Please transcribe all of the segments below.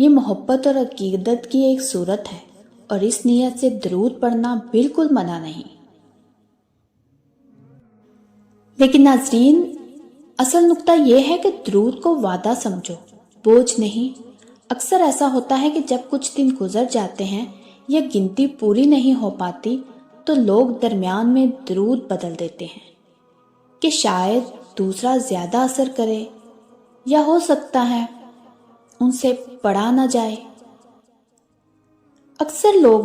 یہ محبت اور عقیدت کی ایک صورت ہے اور اس نیت سے درود پڑھنا بالکل منع نہیں۔ لیکن ناظرین، اصل نقطہ یہ ہے کہ درود کو وعدہ سمجھو، بوجھ نہیں۔ اکثر ایسا ہوتا ہے کہ جب کچھ دن گزر جاتے ہیں یا گنتی پوری نہیں ہو پاتی تو لوگ درمیان میں درود بدل دیتے ہیں کہ شاید دوسرا زیادہ اثر کرے یا ہو سکتا ہے ان سے پڑھا نہ جائے۔ اکثر لوگ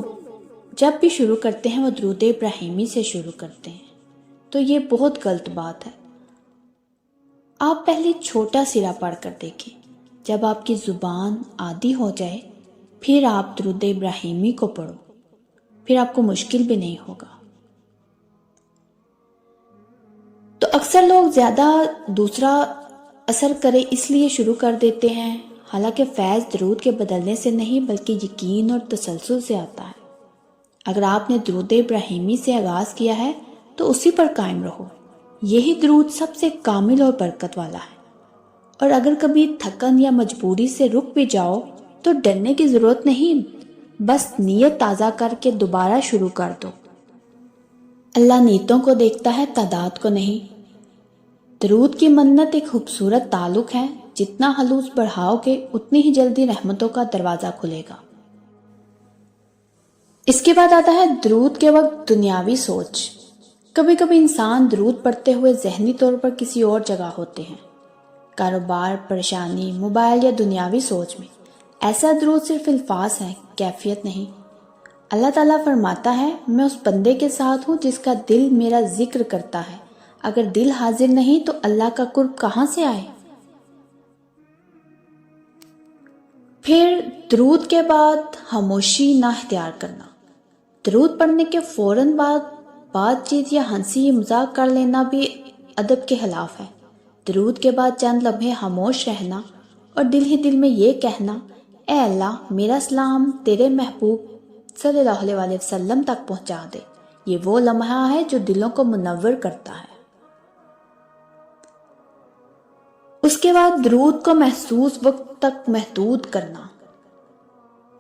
جب بھی شروع کرتے ہیں وہ درود ابراہیمی سے شروع کرتے ہیں، تو یہ بہت غلط بات ہے۔ آپ پہلے چھوٹا سرا پڑھ کر دیکھیں، جب آپ کی زبان عادی ہو جائے پھر آپ درود ابراہیمی کو پڑھو، پھر آپ کو مشکل بھی نہیں ہوگا۔ تو اکثر لوگ زیادہ دوسرا اثر کرے اس لیے شروع کر دیتے ہیں، حالانکہ فیض درود کے بدلنے سے نہیں بلکہ یقین اور تسلسل سے آتا ہے۔ اگر آپ نے درود ابراہیمی سے آغاز کیا ہے تو اسی پر قائم رہو، یہی درود سب سے کامل اور برکت والا ہے۔ اور اگر کبھی تھکن یا مجبوری سے رک بھی جاؤ تو ڈرنے کی ضرورت نہیں، بس نیت تازہ کر کے دوبارہ شروع کر دو۔ اللہ نیتوں کو دیکھتا ہے، تعداد کو نہیں۔ درود کی منت ایک خوبصورت تعلق ہے، جتنا خلوص بڑھاؤ گے اتنی ہی جلدی رحمتوں کا دروازہ کھلے گا۔ اس کے بعد آتا ہے درود کے وقت دنیاوی سوچ۔ کبھی کبھی انسان درود پڑھتے ہوئے ذہنی طور پر کسی اور جگہ ہوتے ہیں، کاروبار، پریشانی، موبائل یا دنیاوی سوچ میں۔ ایسا درود صرف الفاظ ہے، کیفیت نہیں۔ اللہ تعالیٰ فرماتا ہے، میں اس بندے کے ساتھ ہوں جس کا دل میرا ذکر کرتا ہے۔ اگر دل حاضر نہیں تو اللہ کا قرب کہاں سے آئے؟ پھر درود کے بعد خاموشی نہ اختیار کرنا۔ درود پڑھنے کے فوراً بعد بات چیت یا ہنسی مذاق کر لینا بھی ادب کے خلاف ہے۔ درود کے بعد چند لمحے خاموش رہنا اور دل ہی دل میں یہ کہنا، اے اللہ میرا سلام تیرے محبوب صلی اللہ علیہ وآلہ وسلم تک پہنچا دے۔ یہ وہ لمحہ ہے جو دلوں کو منور کرتا ہے۔ اس کے بعد درود کو محسوس وقت تک محدود کرنا۔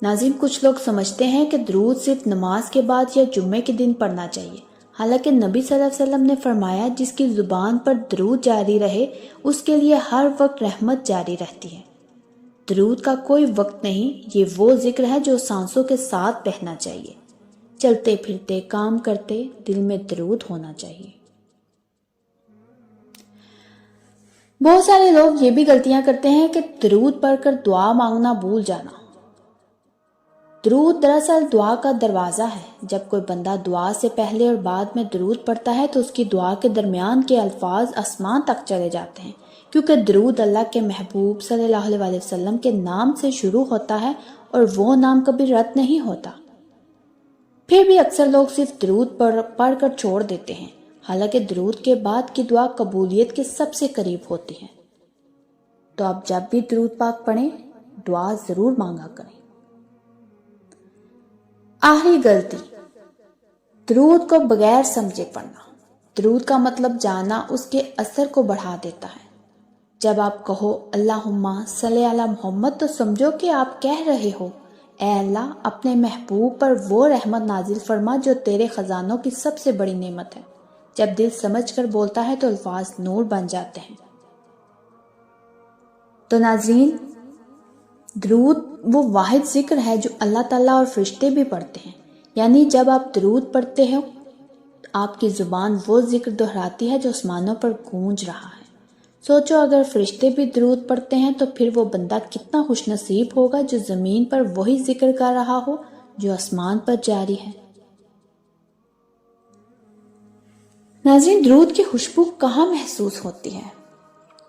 ناظرین، کچھ لوگ سمجھتے ہیں کہ درود صرف نماز کے بعد یا جمعے کے دن پڑھنا چاہیے، حالانکہ نبی صلی اللہ علیہ وسلم نے فرمایا جس کی زبان پر درود جاری رہے اس کے لیے ہر وقت رحمت جاری رہتی ہے۔ درود کا کوئی وقت نہیں، یہ وہ ذکر ہے جو سانسوں کے ساتھ بہنا چاہیے۔ چلتے پھرتے کام کرتے دل میں درود ہونا چاہیے۔ بہت سارے لوگ یہ بھی غلطیاں کرتے ہیں کہ درود پڑھ کر دعا مانگنا بھول جانا۔ درود دراصل دعا کا دروازہ ہے۔ جب کوئی بندہ دعا سے پہلے اور بعد میں درود پڑھتا ہے تو اس کی دعا کے درمیان کے الفاظ آسمان تک چلے جاتے ہیں، کیونکہ درود اللہ کے محبوب صلی اللہ علیہ وآلہ وسلم کے نام سے شروع ہوتا ہے اور وہ نام کبھی رد نہیں ہوتا۔ پھر بھی اکثر لوگ صرف درود پڑھ کر چھوڑ دیتے ہیں، حالانکہ درود کے بعد کی دعا قبولیت کے سب سے قریب ہوتی ہے۔ تو آپ جب بھی درود پاک پڑھیں دعا ضرور مانگا کریں۔ آخری غلطی، درود کو بغیر سمجھے پڑھنا۔ درود کا مطلب جاننا اس کے اثر کو بڑھا دیتا ہے۔ جب آپ کہو اللہم صلی علی محمد تو سمجھو کہ آپ کہہ رہے ہو، اے اللہ اپنے محبوب پر وہ رحمت نازل فرما جو تیرے خزانوں کی سب سے بڑی نعمت ہے۔ جب دل سمجھ کر بولتا ہے تو الفاظ نور بن جاتے ہیں۔ تو ناظرین، درود وہ واحد ذکر ہے جو اللہ تعالیٰ اور فرشتے بھی پڑھتے ہیں، یعنی جب آپ درود پڑھتے ہو آپ کی زبان وہ ذکر دہراتی ہے جو آسمانوں پر گونج رہا ہے۔ سوچو اگر فرشتے بھی درود پڑھتے ہیں تو پھر وہ بندہ کتنا خوش نصیب ہوگا جو زمین پر وہی ذکر کر رہا ہو جو آسمان پر جاری ہے۔ ناظرین، درود کی خوشبو کہاں محسوس ہوتی ہے؟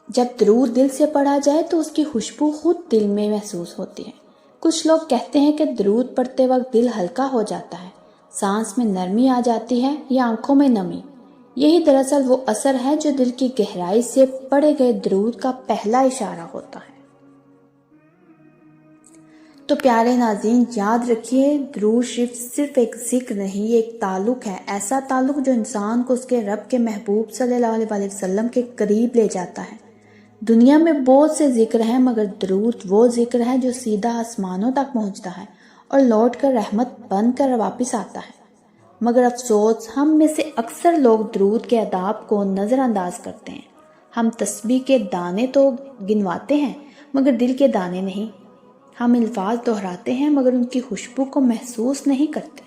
جب درود دل سے پڑھا جائے تو اس کی خوشبو خود دل میں محسوس ہوتی ہے۔ کچھ لوگ کہتے ہیں کہ درود پڑھتے وقت دل ہلکا ہو جاتا ہے، سانس میں نرمی آ جاتی ہے یا آنکھوں میں نمی۔ یہی دراصل وہ اثر ہے جو دل کی گہرائی سے پڑھے گئے درود کا پہلا اشارہ ہوتا ہے۔ تو پیارے ناظرین، یاد رکھیے درود صرف ایک ذکر نہیں، یہ ایک تعلق ہے، ایسا تعلق جو انسان کو اس کے رب کے محبوب صلی اللہ علیہ وسلم کے قریب لے جاتا ہے۔ دنیا میں بہت سے ذکر ہیں مگر درود وہ ذکر ہے جو سیدھا آسمانوں تک پہنچتا ہے اور لوٹ کر رحمت بن کر واپس آتا ہے۔ مگر افسوس ہم میں سے اکثر لوگ درود کے آداب کو نظر انداز کرتے ہیں۔ ہم تسبیح کے دانے تو گنواتے ہیں مگر دل کے دانے نہیں۔ ہم الفاظ دہراتے ہیں مگر ان کی خوشبو کو محسوس نہیں کرتے۔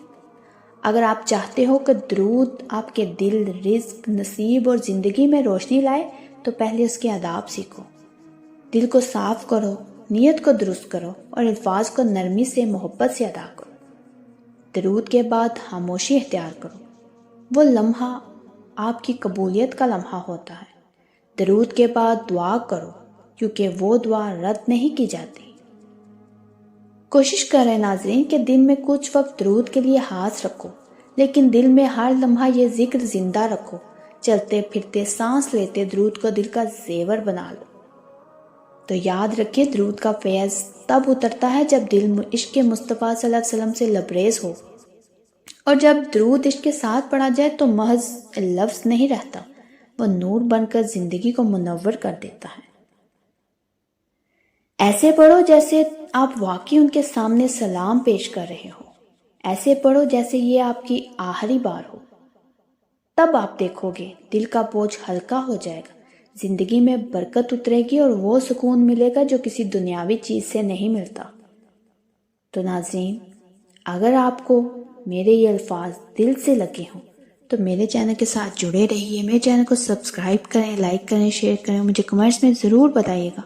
اگر آپ چاہتے ہو کہ درود آپ کے دل، رزق، نصیب اور زندگی میں روشنی لائے تو پہلے اس کے آداب سیکھو۔ دل کو صاف کرو، نیت کو درست کرو اور الفاظ کو نرمی سے، محبت سے ادا کرو۔ درود کے بعد خاموشی اختیار کرو۔ وہ لمحہ آپ کی قبولیت کا لمحہ ہوتا ہے۔ درود کے بعد دعا کرو کیونکہ وہ دعا رد نہیں کی جاتی۔ کوشش کریں ناظرین کہ دن میں کچھ وقت درود کے لیے ہاتھ رکھو، لیکن دل میں ہر لمحہ یہ ذکر زندہ رکھو۔ چلتے پھرتے، سانس لیتے درود کو دل کا زیور بنا لو۔ تو یاد رکھیں، درود کا فیض تب اترتا ہے جب دل عشق مصطفیٰ صلی اللہ علیہ وسلم سے لبریز ہو، اور جب درود عشق کے ساتھ پڑھا جائے تو محض لفظ نہیں رہتا، وہ نور بن کر زندگی کو منور کر دیتا ہے۔ ایسے پڑھو جیسے آپ واقعی ان کے سامنے سلام پیش کر رہے ہو۔ ایسے پڑھو جیسے یہ آپ کی آخری بار ہو۔ تب آپ دیکھو گے دل کا بوجھ ہلکا ہو جائے گا، زندگی میں برکت اترے گی اور وہ سکون ملے گا جو کسی دنیاوی چیز سے نہیں ملتا۔ تو ناظرین، اگر آپ کو میرے یہ الفاظ دل سے لگے ہوں تو میرے چینل کے ساتھ جڑے رہیے، میرے چینل کو سبسکرائب کریں، لائک کریں، شیئر کریں، مجھے کمنٹس میں ضرور بتائیے گا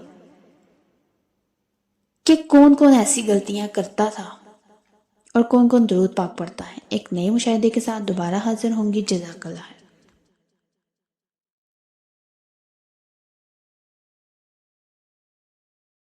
کہ کون کون ایسی غلطیاں کرتا تھا اور کون کون درود پاک پڑھتا ہے۔ ایک نئے مشاہدے کے ساتھ دوبارہ حاضر ہوں گی۔ جزاک اللہ۔